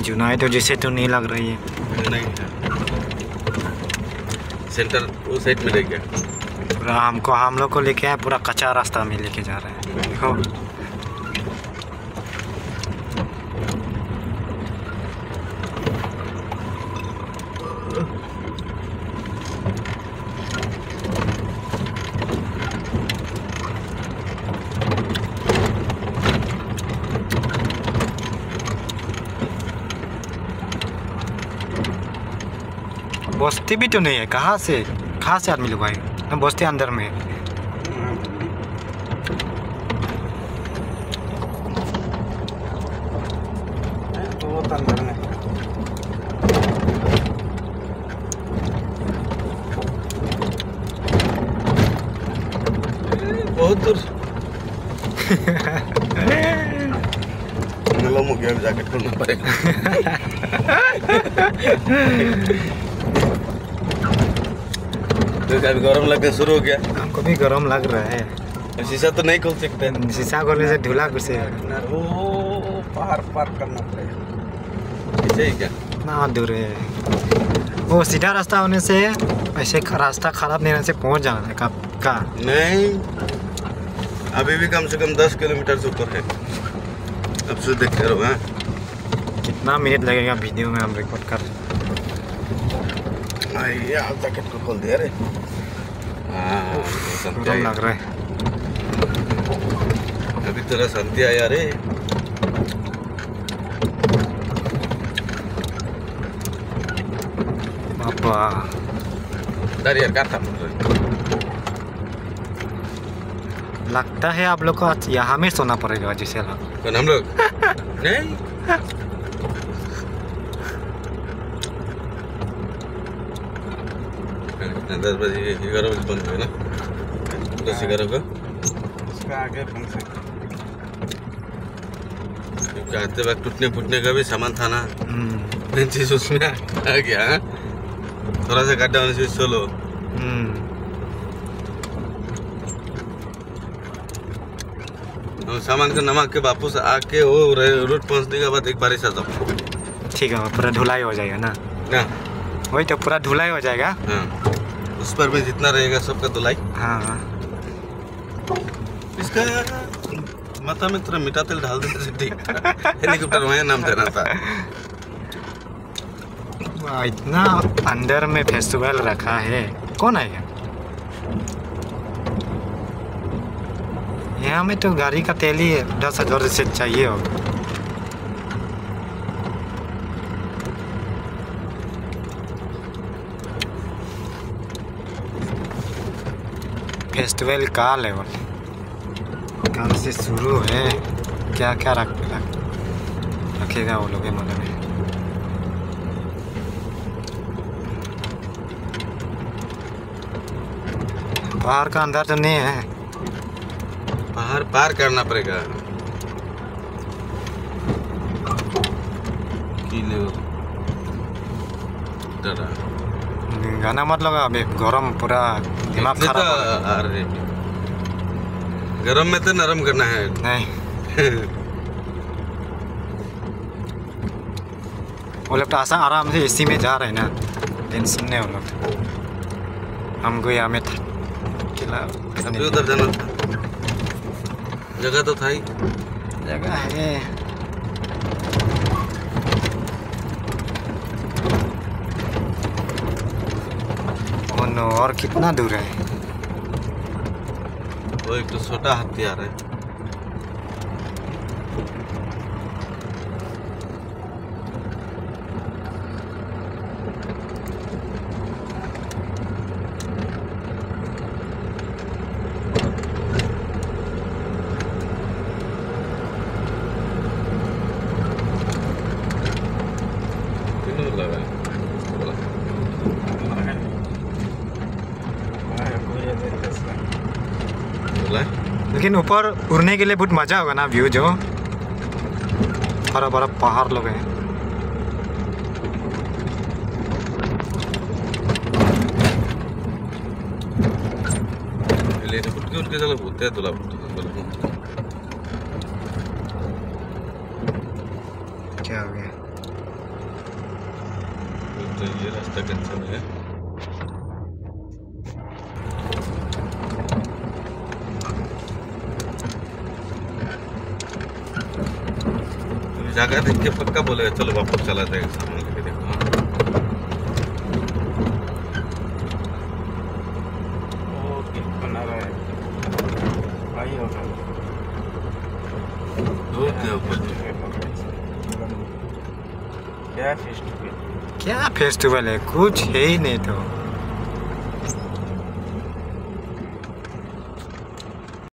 जुनाई तो जैसे तो नहीं लग रही है। नहीं है। सेंटर वो साइड में रह गया। पूरा हम लोग को लेके आए, पूरा कच्चा रास्ता में लेके जा रहे हैं। देखो बस्ती भी तो नहीं है। कहाँ से आदमी लोग आए? बस्ती अंदर में है। बहुत अंदर में। बहुत दूर। मुझे जैकेट खोलना पड़ेगा। तो अभी गरम लगना शुरू हो गया। हमको भी गरम लग रहा है। शीशा तो नहीं खोल सकते। शीशा खोलने से धुला घुसे। वो पार करना पड़ेगा। ऐसे ही क्या? कितना दूर है वो? सीधा रास्ता होने से, ऐसे रास्ता खराब नहीं होने से पहुंच जाना है का? नहीं, अभी भी कम से कम 10 किलोमीटर से ऊपर है। अब से देख रहे हो। कितना मिनट लगेगा वीडियो में हम रिकॉर्ड कर? जैकेट को खोल दिया रे। गरम लग रहा है। अभी तेरा शांति आया रे। पापा यार क्या था? लगता है आप लोग को यहाँ में सोना पड़ेगा जैसे लग। हम लोग नहीं। 10 बजे 11 बजे बंद हुए ना। 10-11 का उसका आगे बंद से आते वक्त टूटने फूटने का भी सामान था ना। मेन चीज उसमें आ गया। थोड़ा सा गड्ढा होने से सोलो। सामान का नमक के वापस आके वो रूट पहुंचने के बाद एक बारिश आ जाओ। ठीक है, पूरा धुलाई हो जाएगा ना? वही तो पूरा धुलाई हो जाएगा। हाँ, उस पर भी जितना रहेगा सबका धुलाई। हाँ, इसका माथा में थोड़ा मीठा तेल डाल देने से ठीक। हेलीकॉप्टर वहीं नाम देना था। इतना अंदर में फेस्टिवल रखा है। कौन है यहाँ में? तो गाड़ी का तेल ही 10,000 से चाहिए होगा। फेस्टिवल काल है, कल से शुरू है। क्या क्या रखेगा वो लोग मन में? बाहर का अंदर तो नहीं है। बाहर पार करना पड़ेगा। गाना मत लगा, अभी गरम पूरा दिमाग खराब। अरे गरम में तो नरम करना है। नहीं वो लोग तो आराम से एसी में जा रहे हैं ना, टेंशन नहीं। वो लोग हमको यहाँ में उधर जाना था। जगह तो था ही। जगह है। और कितना दूर है? वो एक तो छोटा हथियार है। लेकिन ऊपर उड़ने के लिए बहुत मजा होगा ना, व्यू जो हरा भरा पहाड़ लोग हैं। उठ के चलो, क्या हो गया? तो ये रास्ता कैंसिल है। जगह देख के पक्का बोलेगा चलो वापस चला जाएगा सामान लेके। देखो ओके बना रहा है भाई होगा रोक के ऊपर क्या फेस्टिवल क्या फेस्टिवल है? कुछ है ही नहीं तो।